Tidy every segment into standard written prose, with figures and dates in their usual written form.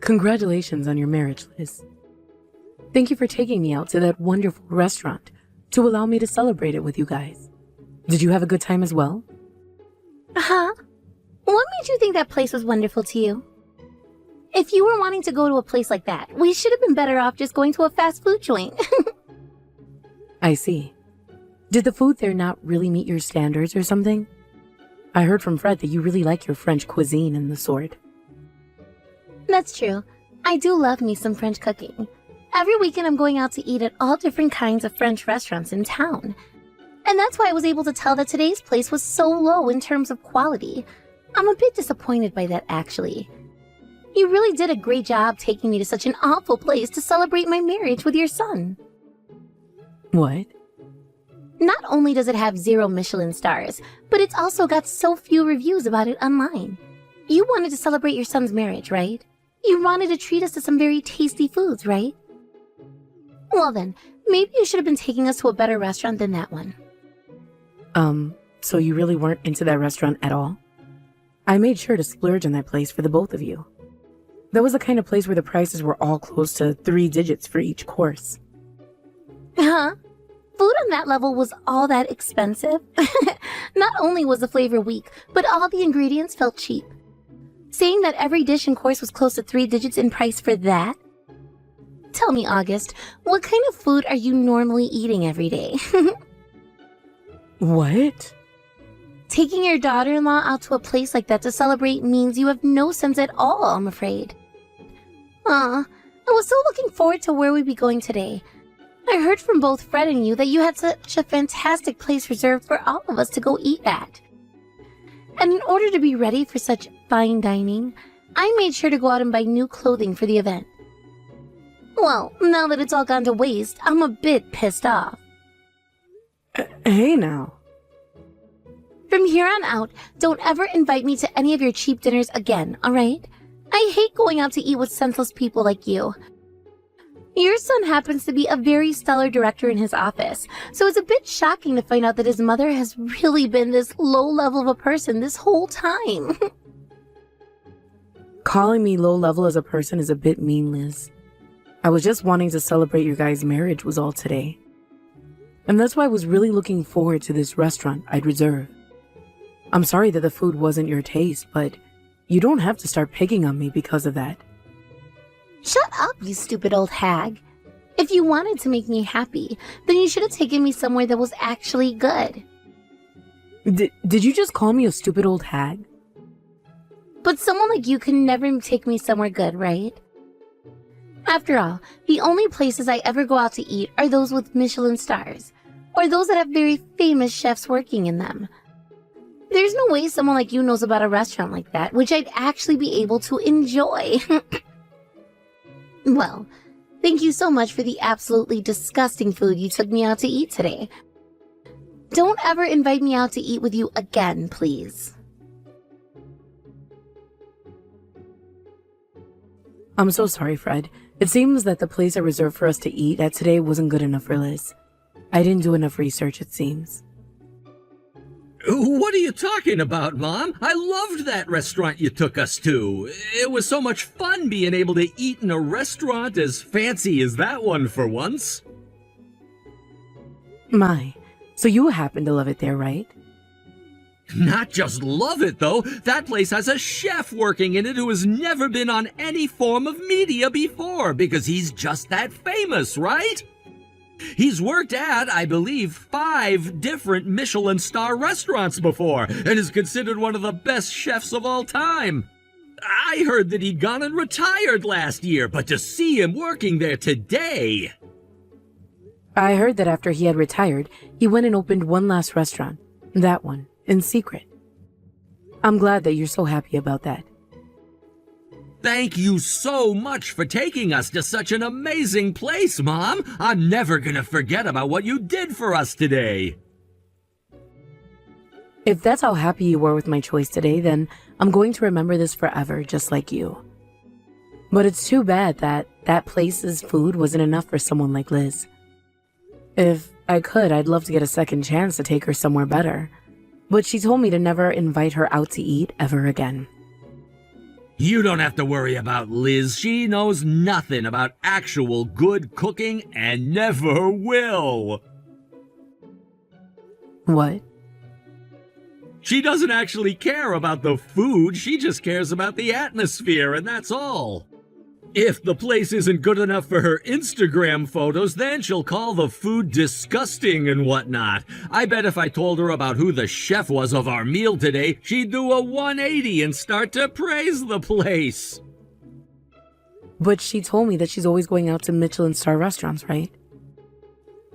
Congratulations on your marriage, Liz. Thank you for taking me out to that wonderful restaurant to allow me to celebrate it with you guys. Did you have a good time as well? Huh? What made you think that place was wonderful to you? If you were wanting to go to a place like that, we should have been better off just going to a fast food joint. I see. Did the food there not really meet your standards or something? I heard from Fred that you really like your French cuisine and the sort. That's true. I do love me some French cooking. Every weekend I'm going out to eat at all different kinds of French restaurants in town. And that's why I was able to tell that today's place was so low in terms of quality. I'm a bit disappointed by that, actually. You really did a great job taking me to such an awful place to celebrate my marriage with your son. What? Not only does it have 0 Michelin stars, but it's also got so few reviews about it online. You wanted to celebrate your son's marriage, right? You wanted to treat us to some very tasty foods, right? Well then, maybe you should have been taking us to a better restaurant than that one. So you really weren't into that restaurant at all? I made sure to splurge on that place for the both of you. That was the kind of place where the prices were all close to 3 digits for each course. Huh? Food on that level was all that expensive? Not only was the flavor weak, but all the ingredients felt cheap. Saying that every dish and course was close to 3 digits in price for that? Tell me, August, what kind of food are you normally eating every day? What? Taking your daughter-in-law out to a place like that to celebrate means you have no sense at all, I'm afraid. I was so looking forward to where we'd be going today. I heard from both Fred and you that you had such a fantastic place reserved for all of us to go eat at. And in order to be ready for such fine dining, I made sure to go out and buy new clothing for the event. Well, now that it's all gone to waste, I'm a bit pissed off. Hey now. From here on out, don't ever invite me to any of your cheap dinners again, alright? I hate going out to eat with senseless people like you. Your son happens to be a very stellar director in his office, so it's a bit shocking to find out that his mother has really been this low level of a person this whole time. Calling me low level as a person is a bit mean, Liz. I was just wanting to celebrate your guys' marriage was all today. And that's why I was really looking forward to this restaurant I'd reserve. I'm sorry that the food wasn't your taste, but you don't have to start picking on me because of that. Shut up, you stupid old hag. If you wanted to make me happy, then you should have taken me somewhere that was actually good. Did you just call me a stupid old hag? But someone like you can never take me somewhere good, right? After all, the only places I ever go out to eat are those with Michelin stars, or those that have very famous chefs working in them. There's no way someone like you knows about a restaurant like that, which I'd actually be able to enjoy. Well, thank you so much for the absolutely disgusting food you took me out to eat today. Don't ever invite me out to eat with you again, please. I'm so sorry, Fred. It seems that the place I reserved for us to eat at today wasn't good enough for Liz. I didn't do enough research, it seems. What are you talking about, Mom? I loved that restaurant you took us to. It was so much fun being able to eat in a restaurant as fancy as that one for once. My, so you happen to love it there, right? Not just love it, though. That place has a chef working in it who has never been on any form of media before, because he's just that famous, right? He's worked at, I believe, 5 different Michelin star restaurants before, and is considered one of the best chefs of all time. I heard that he'd gone and retired last year, but to see him working there today... I heard that after he had retired, he went and opened one last restaurant. That one, in secret. I'm glad that you're so happy about that. Thank you so much for taking us to such an amazing place, Mom. I'm never gonna forget about what you did for us today. If that's how happy you were with my choice today, then I'm going to remember this forever, just like you. But it's too bad that that place's food wasn't enough for someone like Liz. If I could, I'd love to get a second chance to take her somewhere better. But she told me to never invite her out to eat ever again. You don't have to worry about Liz. She knows nothing about actual good cooking and never will. What? She doesn't actually care about the food. She just cares about the atmosphere, and that's all. If the place isn't good enough for her Instagram photos, then she'll call the food disgusting and whatnot. I bet if I told her about who the chef was of our meal today, she'd do a 180 and start to praise the place. But she told me that she's always going out to Michelin star restaurants, right?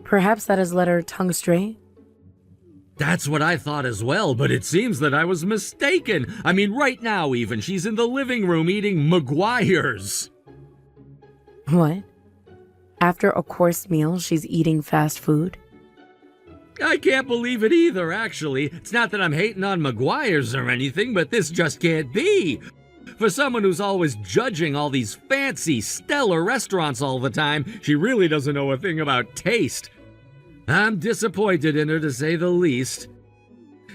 Perhaps that has led her tongue astray? That's what I thought as well, but it seems that I was mistaken. I mean, right now even, she's in the living room eating McGuire's. What? After a course meal, she's eating fast food? I can't believe it either, actually. It's not that I'm hating on McGuire's or anything, but this just can't be. For someone who's always judging all these fancy, stellar restaurants all the time, she really doesn't know a thing about taste. I'm disappointed in her, to say the least.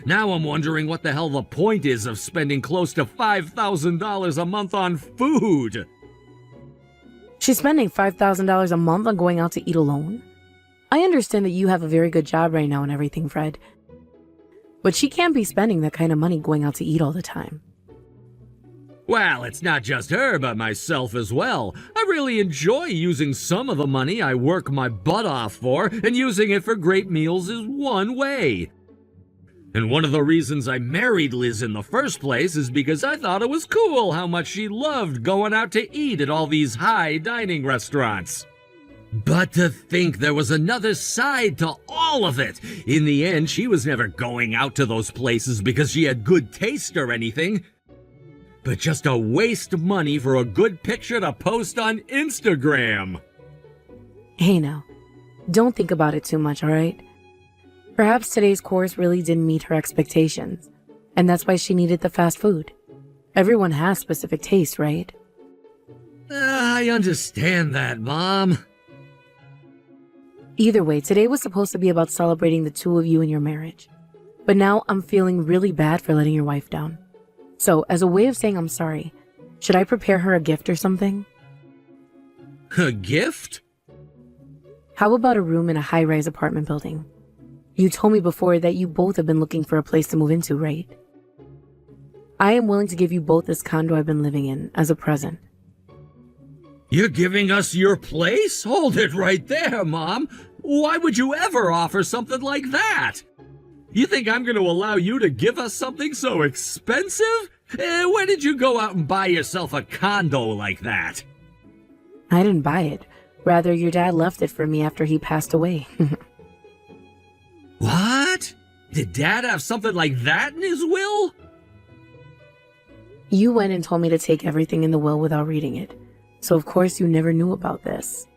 Now I'm wondering what the hell the point is of spending close to $5,000 a month on food. She's spending $5,000 a month on going out to eat alone? I understand that you have a very good job right now and everything, Fred. But she can't be spending that kind of money going out to eat all the time. Well, it's not just her, but myself as well. I really enjoy using some of the money I work my butt off for, and using it for great meals is one way. And one of the reasons I married Liz in the first place is because I thought it was cool how much she loved going out to eat at all these high dining restaurants. But to think there was another side to all of it. In the end, she was never going out to those places because she had good taste or anything, but just to waste money for a good picture to post on Instagram. Hey now, don't think about it too much, alright? Perhaps today's course really didn't meet her expectations, and that's why she needed the fast food. Everyone has specific tastes, right? I understand that, Mom. Either way, today was supposed to be about celebrating the two of you and your marriage. But now I'm feeling really bad for letting your wife down. So, as a way of saying I'm sorry, should I prepare her a gift or something? A gift? How about a room in a high-rise apartment building? You told me before that you both have been looking for a place to move into, right? I am willing to give you both this condo I've been living in as a present. You're giving us your place? Hold it right there, Mom. Why would you ever offer something like that? You think I'm going to allow you to give us something so expensive? When did you go out and buy yourself a condo like that? I didn't buy it. Rather, your dad left it for me after he passed away. What? Did Dad have something like that in his will? You went and told me to take everything in the will without reading it. So of course you never knew about this.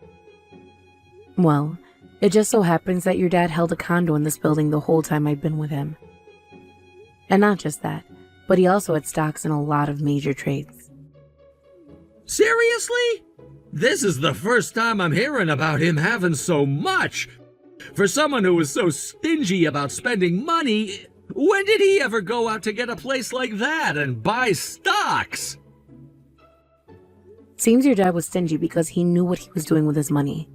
Well, it just so happens that your dad held a condo in this building the whole time I'd been with him. And not just that, but he also had stocks in a lot of major trades. Seriously? This is the first time I'm hearing about him having so much. For someone who was so stingy about spending money, when did he ever go out to get a place like that and buy stocks? Seems your dad was stingy because he knew what he was doing with his money.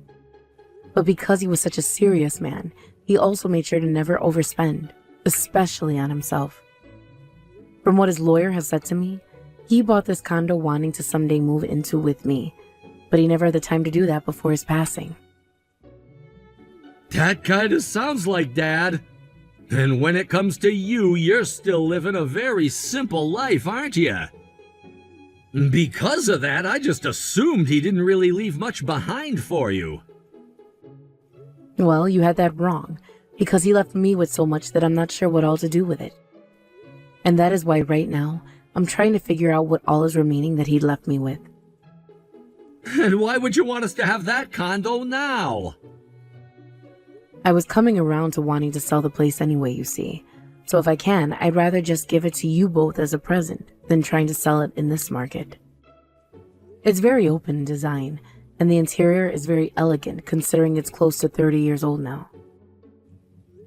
But because he was such a serious man, he also made sure to never overspend, especially on himself. From what his lawyer has said to me, he bought this condo wanting to someday move into with me, but he never had the time to do that before his passing. That kinda sounds like Dad. And when it comes to you, you're still living a very simple life, aren't you? Because of that, I just assumed he didn't really leave much behind for you. Well, you had that wrong, because he left me with so much that I'm not sure what all to do with it. And that is why right now, I'm trying to figure out what all is remaining that he left me with. And why would you want us to have that condo now? I was coming around to wanting to sell the place anyway, you see. So if I can, I'd rather just give it to you both as a present than trying to sell it in this market. It's very open in design, and the interior is very elegant considering it's close to 30 years old now.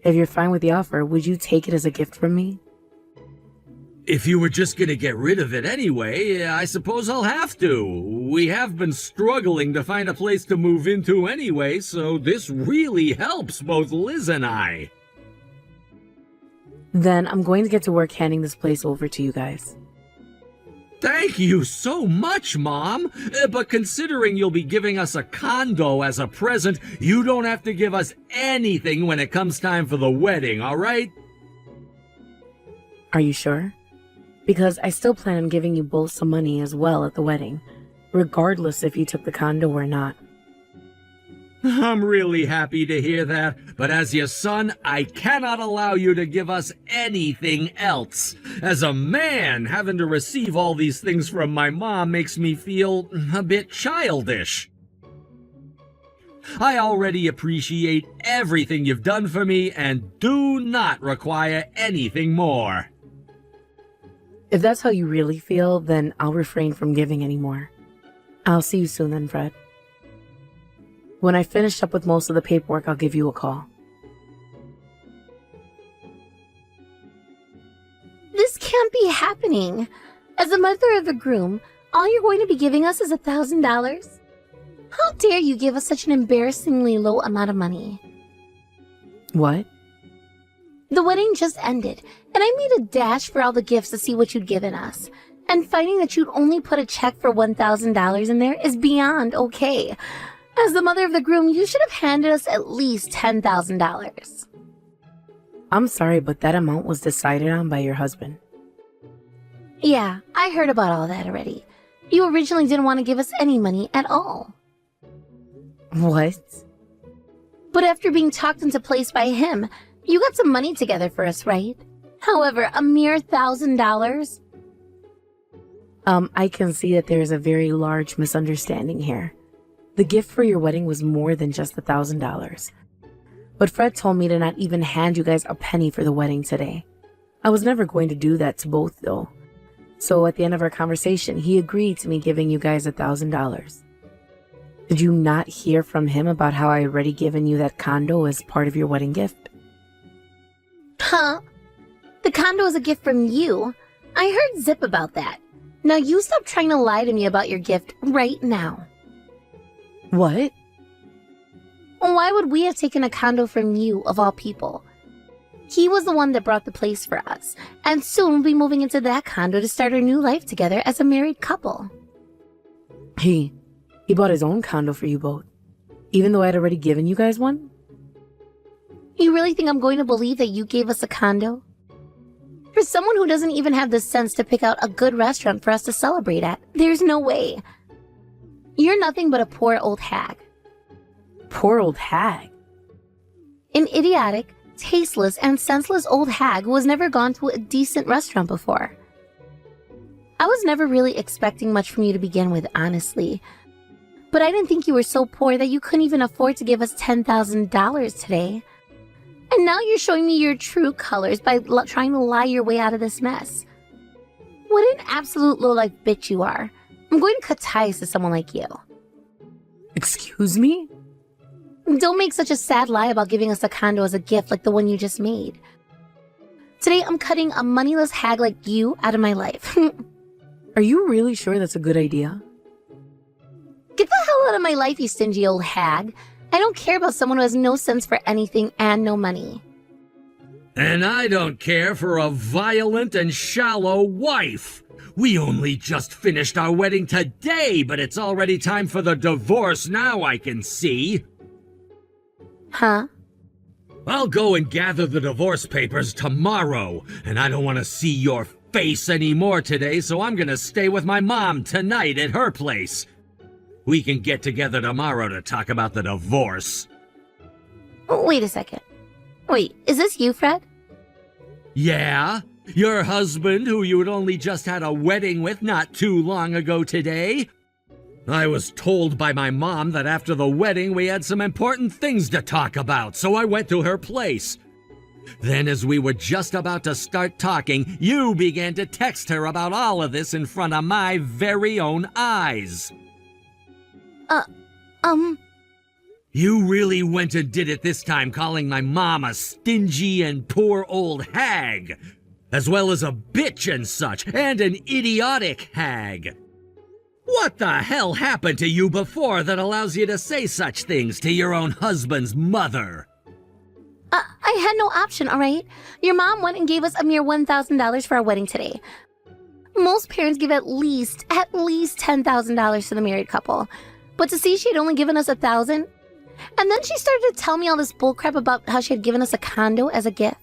If you're fine with the offer, would you take it as a gift from me? If you were just gonna get rid of it anyway, I suppose I'll have to. We have been struggling to find a place to move into anyway, so this really helps both Liz and I. Then I'm going to get to work handing this place over to you guys. Thank you so much, Mom. But considering you'll be giving us a condo as a present, you don't have to give us anything when it comes time for the wedding, all right? Are you sure? Because I still plan on giving you both some money as well at the wedding, regardless if you took the condo or not. I'm really happy to hear that, but as your son, I cannot allow you to give us anything else. As a man, having to receive all these things from my mom makes me feel a bit childish. I already appreciate everything you've done for me and do not require anything more. If that's how you really feel, then I'll refrain from giving any more. I'll see you soon then, Fred. When I finish up with most of the paperwork, I'll give you a call. This can't be happening. As the mother of the groom, all you're going to be giving us is $1,000? How dare you give us such an embarrassingly low amount of money? What? The wedding just ended, and I made a dash for all the gifts to see what you'd given us. And finding that you'd only put a check for $1,000 in there is beyond okay. As the mother of the groom, you should have handed us at least $10,000. I'm sorry, but that amount was decided on by your husband. Yeah, I heard about all that already. You originally didn't want to give us any money at all. What? But after being talked into place by him, you got some money together for us, right? However, a mere $1,000? I can see that there is a very large misunderstanding here. The gift for your wedding was more than just $1,000. But Fred told me to not even hand you guys a penny for the wedding today. I was never going to do that to both, though. So at the end of our conversation, he agreed to me giving you guys $1,000. Did you not hear from him about how I already given you that condo as part of your wedding gift? Huh? The condo is a gift from you. I heard zip about that. Now you stop trying to lie to me about your gift right now. What? Why would we have taken a condo from you, of all people? He was the one that brought the place for us, and soon we'll be moving into that condo to start our new life together as a married couple. He bought his own condo for you both, even though I'd already given you guys one? You really think I'm going to believe that you gave us a condo? For someone who doesn't even have the sense to pick out a good restaurant for us to celebrate at, there's no way. You're nothing but a poor old hag. Poor old hag? An idiotic, tasteless, and senseless old hag who has never gone to a decent restaurant before. I was never really expecting much from you to begin with, honestly. But I didn't think you were so poor that you couldn't even afford to give us $10,000 today. And now you're showing me your true colors by trying to lie your way out of this mess. What an absolute lowlife bitch you are. I'm going to cut ties to someone like you. Excuse me? Don't make such a sad lie about giving us a condo as a gift like the one you just made. Today I'm cutting a moneyless hag like you out of my life. Are you really sure that's a good idea? Get the hell out of my life, you stingy old hag. I don't care about someone who has no sense for anything and no money. And I don't care for a violent and shallow wife. We only just finished our wedding today, but it's already time for the divorce now, I can see. Huh? I'll go and gather the divorce papers tomorrow, and I don't want to see your face anymore today, so I'm gonna stay with my mom tonight at her place. We can get together tomorrow to talk about the divorce. Wait a second. Wait, is this you, Fred? Yeah? Your husband, who you had only just had a wedding with not too long ago today? I was told by my mom that after the wedding we had some important things to talk about, so I went to her place. Then as we were just about to start talking, you began to text her about all of this in front of my very own eyes. You really went and did it this time, calling my mom a stingy and poor old hag. as well as a bitch and such, and an idiotic hag. What the hell happened to you before that allows you to say such things to your own husband's mother? I had no option, alright? Your mom went and gave us a mere $1,000 for our wedding today. Most parents give at least $10,000 to the married couple. But to see she'd only given us $1,000, and then she started to tell me all this bullcrap about how she had given us a condo as a gift.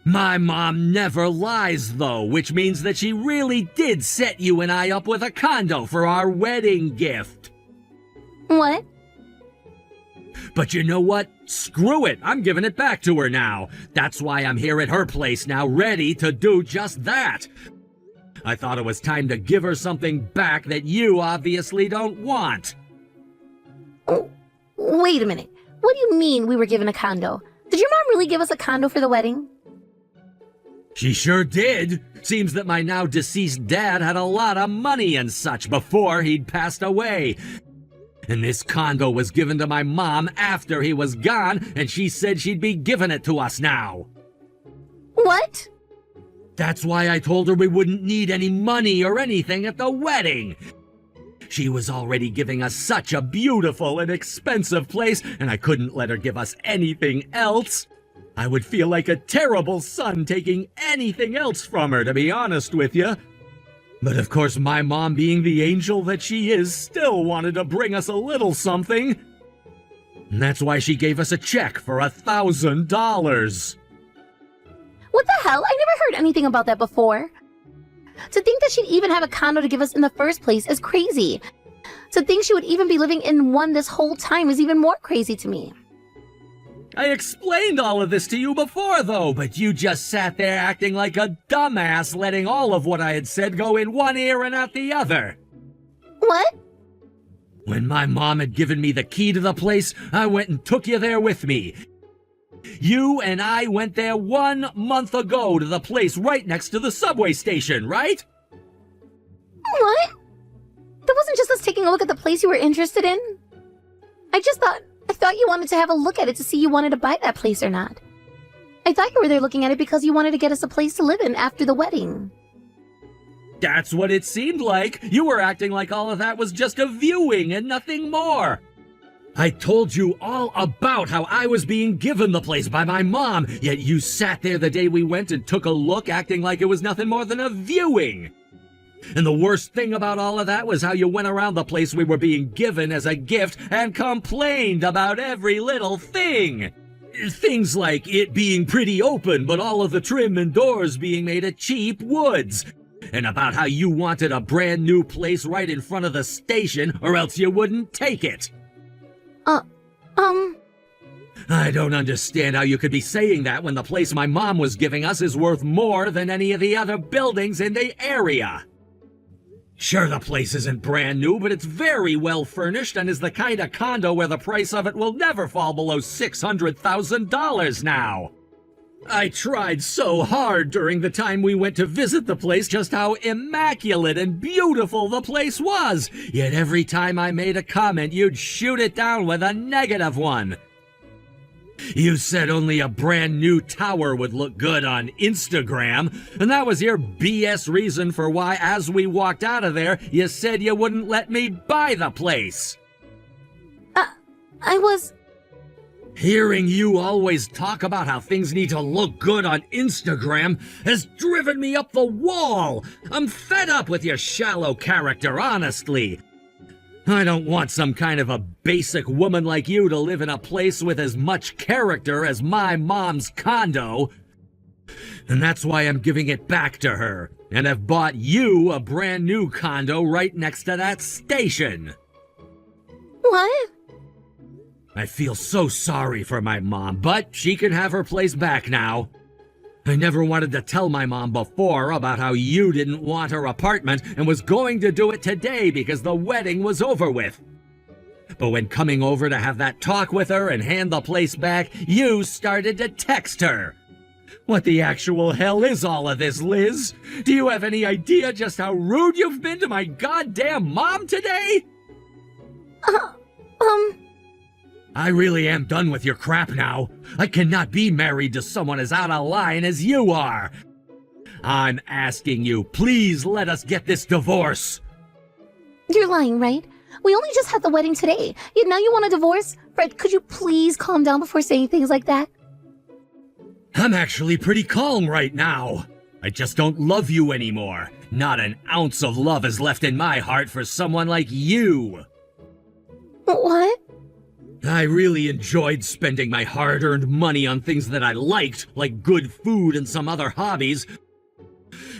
My mom never lies, though, which means that she really did set you and I up with a condo for our wedding gift. What? But you know what? Screw it. I'm giving it back to her now. That's why I'm here at her place now, ready to do just that. I thought it was time to give her something back that you obviously don't want. Oh, wait a minute. What do you mean we were given a condo? Did your mom really give us a condo for the wedding? She sure did. Seems that my now deceased dad had a lot of money and such before he'd passed away. And this condo was given to my mom after he was gone, and she said she'd be giving it to us now. What? That's why I told her we wouldn't need any money or anything at the wedding. She was already giving us such a beautiful and expensive place, and I couldn't let her give us anything else. I would feel like a terrible son taking anything else from her, to be honest with you. But of course, my mom, being the angel that she is, still wanted to bring us a little something. And that's why she gave us a check for $1,000. What the hell? I never heard anything about that before. To think that she'd even have a condo to give us in the first place is crazy. To think she would even be living in one this whole time is even more crazy to me. I explained all of this to you before, though, but you just sat there acting like a dumbass, letting all of what I had said go in one ear and out the other. What? When my mom had given me the key to the place, I went and took you there with me. You and I went there 1 month ago to the place right next to the subway station, right? What? That wasn't just us taking a look at the place you were interested in? I thought you wanted to have a look at it to see you wanted to buy that place or not. I thought you were there looking at it because you wanted to get us a place to live in after the wedding. That's what it seemed like. You were acting like all of that was just a viewing and nothing more. I told you all about how I was being given the place by my mom, yet you sat there the day we went and took a look acting like it was nothing more than a viewing. And the worst thing about all of that was how you went around the place we were being given as a gift and complained about every little thing. Things like it being pretty open, but all of the trim and doors being made of cheap woods. And about how you wanted a brand new place right in front of the station, or else you wouldn't take it. I don't understand how you could be saying that when the place my mom was giving us is worth more than any of the other buildings in the area. Sure, the place isn't brand new, but it's very well furnished and is the kind of condo where the price of it will never fall below $600,000 now. I tried so hard during the time we went to visit the place just how immaculate and beautiful the place was, yet every time I made a comment, you'd shoot it down with a negative one. You said only a brand new tower would look good on Instagram, and that was your BS reason for why, as we walked out of there, you said you wouldn't let me buy the place. I was... Hearing you always talk about how things need to look good on Instagram has driven me up the wall. I'm fed up with your shallow character, honestly. I don't want some kind of a basic woman like you to live in a place with as much character as my mom's condo. And that's why I'm giving it back to her, and have bought you a brand new condo right next to that station. What? I feel so sorry for my mom, but she can have her place back now. I never wanted to tell my mom before about how you didn't want her apartment and was going to do it today because the wedding was over with. But when coming over to have that talk with her and hand the place back, you started to text her. What the actual hell is all of this, Liz? Do you have any idea just how rude you've been to my goddamn mom today? I really am done with your crap now. I cannot be married to someone as out of line as you are. I'm asking you, please let us get this divorce. You're lying, right? We only just had the wedding today, yet now you want a divorce? Fred, could you please calm down before saying things like that? I'm actually pretty calm right now. I just don't love you anymore. Not an ounce of love is left in my heart for someone like you. What? I really enjoyed spending my hard-earned money on things that I liked, like good food and some other hobbies.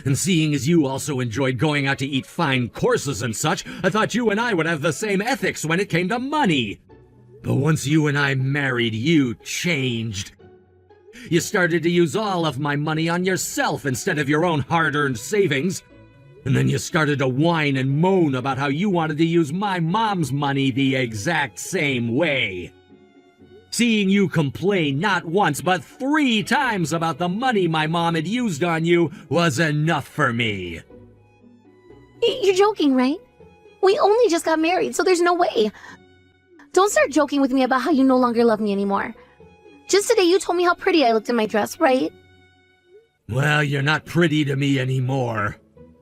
And seeing as you also enjoyed going out to eat fine courses and such, I thought you and I would have the same ethics when it came to money. But once you and I married, you changed. You started to use all of my money on yourself instead of your own hard-earned savings. And then you started to whine and moan about how you wanted to use my mom's money the exact same way. Seeing you complain not once but 3 times about the money my mom had used on you was enough for me. You're joking, right? We only just got married, so there's no way. Don't start joking with me about how you no longer love me anymore. Just today you told me how pretty I looked in my dress, right? Well, you're not pretty to me anymore.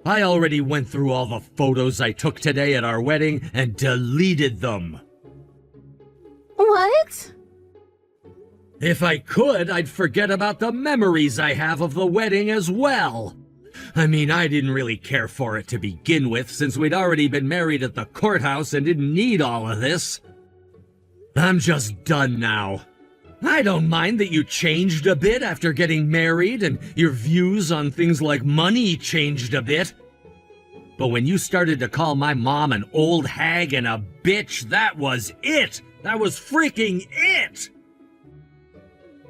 I already went through all the photos I took today at our wedding and deleted them. What? If I could, I'd forget about the memories I have of the wedding as well. I mean, I didn't really care for it to begin with, since we'd already been married at the courthouse and didn't need all of this. I'm just done now. I don't mind that you changed a bit after getting married, and your views on things like money changed a bit. But when you started to call my mom an old hag and a bitch, that was it! That was freaking it!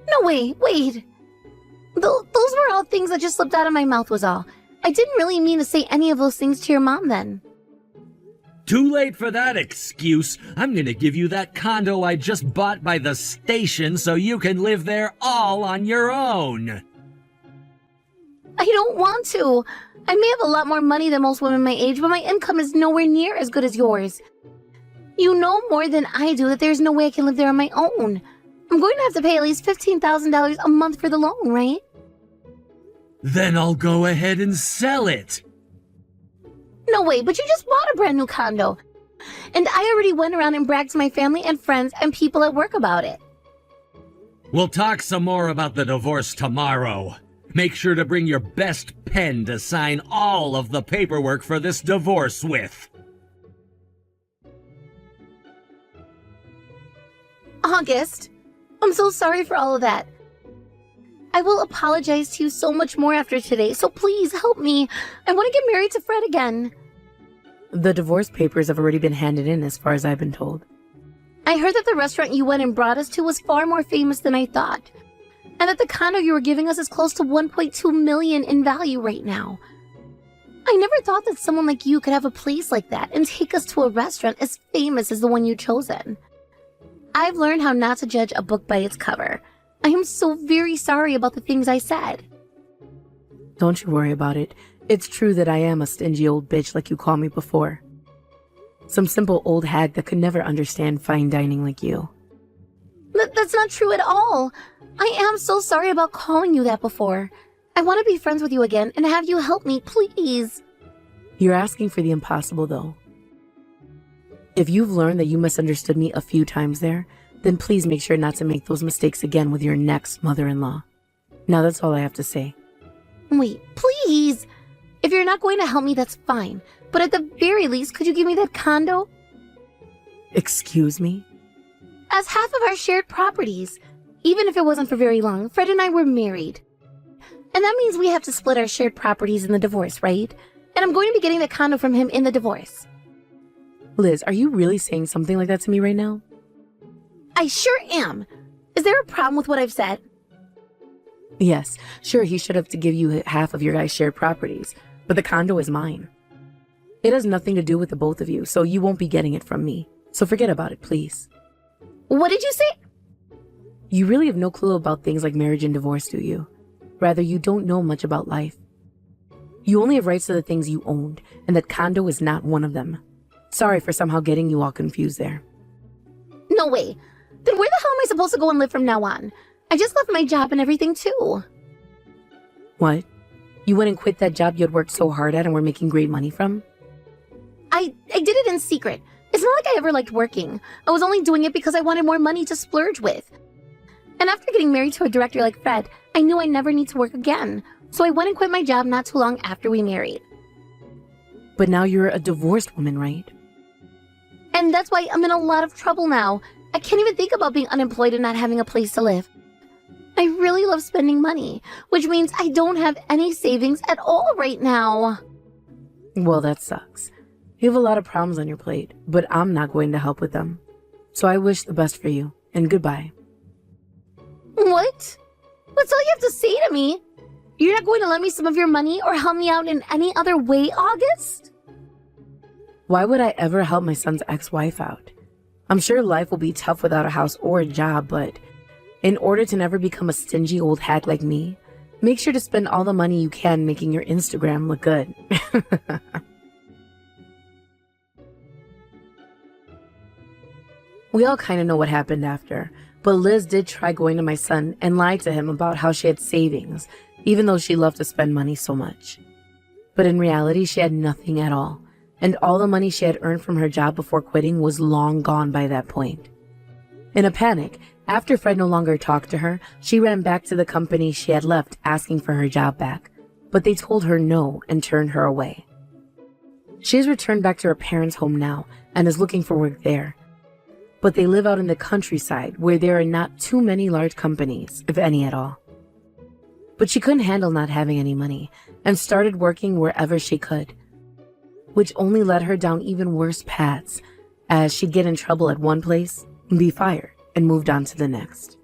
No, wait. Those were all things that just slipped out of my mouth was all. I didn't really mean to say any of those things to your mom then. Too late for that excuse. I'm gonna give you that condo I just bought by the station so you can live there all on your own. I don't want to. I may have a lot more money than most women my age, but my income is nowhere near as good as yours. You know more than I do that there's no way I can live there on my own. I'm going to have to pay at least $15,000 a month for the loan, right? Then I'll go ahead and sell it. No way, but you just bought a brand new condo. And I already went around and bragged to my family and friends and people at work about it. We'll talk some more about the divorce tomorrow. Make sure to bring your best pen to sign all of the paperwork for this divorce with. August, I'm so sorry for all of that. I will apologize to you so much more after today, so please help me. I want to get married to Fred again. The divorce papers have already been handed in as far as I've been told. I heard that the restaurant you went and brought us to was far more famous than I thought. And that the condo you were giving us is close to $1.2 million in value right now. I never thought that someone like you could have a place like that and take us to a restaurant as famous as the one you've chosen. I've learned how not to judge a book by its cover. I am so very sorry about the things I said. Don't you worry about it. It's true that I am a stingy old bitch like you called me before. Some simple old hag that could never understand fine dining like you. That's not true at all. I am so sorry about calling you that before. I want to be friends with you again and have you help me, please. You're asking for the impossible, though. If you've learned that you misunderstood me a few times there, then please make sure not to make those mistakes again with your next mother-in-law. Now that's all I have to say. Wait, please! If you're not going to help me, that's fine. But at the very least, could you give me that condo? Excuse me? As half of our shared properties. Even if it wasn't for very long, Fred and I were married. And that means we have to split our shared properties in the divorce, right? And I'm going to be getting the condo from him in the divorce. Liz, are you really saying something like that to me right now? I sure am. Is there a problem with what I've said? Yes, sure, he should have to give you half of your guys' shared properties, but the condo is mine. It has nothing to do with the both of you, so you won't be getting it from me. So forget about it, please. What did you say? You really have no clue about things like marriage and divorce, do you? Rather, you don't know much about life. You only have rights to the things you owned, and that condo is not one of them. Sorry for somehow getting you all confused there. No way. Then where the hell am I supposed to go and live from now on? I just left my job and everything too. What? You wouldn't quit that job you had worked so hard at and were making great money from? I did it in secret. It's not like I ever liked working. I was only doing it because I wanted more money to splurge with. And after getting married to a director like Fred, I knew I'd never need to work again. So I went and quit my job not too long after we married. But now you're a divorced woman, right? And that's why I'm in a lot of trouble now. I can't even think about being unemployed and not having a place to live. I really love spending money, which means I don't have any savings at all right now. Well, that sucks. You have a lot of problems on your plate, but I'm not going to help with them. So I wish the best for you, and goodbye. What? That's all you have to say to me? You're not going to lend me some of your money or help me out in any other way, August? Why would I ever help my son's ex-wife out? I'm sure life will be tough without a house or a job, but in order to never become a stingy old hag like me, make sure to spend all the money you can making your Instagram look good. We all kind of know what happened after, but Liz did try going to my son and lied to him about how she had savings, even though she loved to spend money so much. But in reality, she had nothing at all, and all the money she had earned from her job before quitting was long gone by that point. In a panic, after Fred no longer talked to her, she ran back to the company she had left asking for her job back, but they told her no and turned her away. She has returned back to her parents' home now and is looking for work there. But they live out in the countryside where there are not too many large companies, if any at all. But she couldn't handle not having any money and started working wherever she could, which only led her down even worse paths, as she'd get in trouble at one place, be fired, and moved on to the next.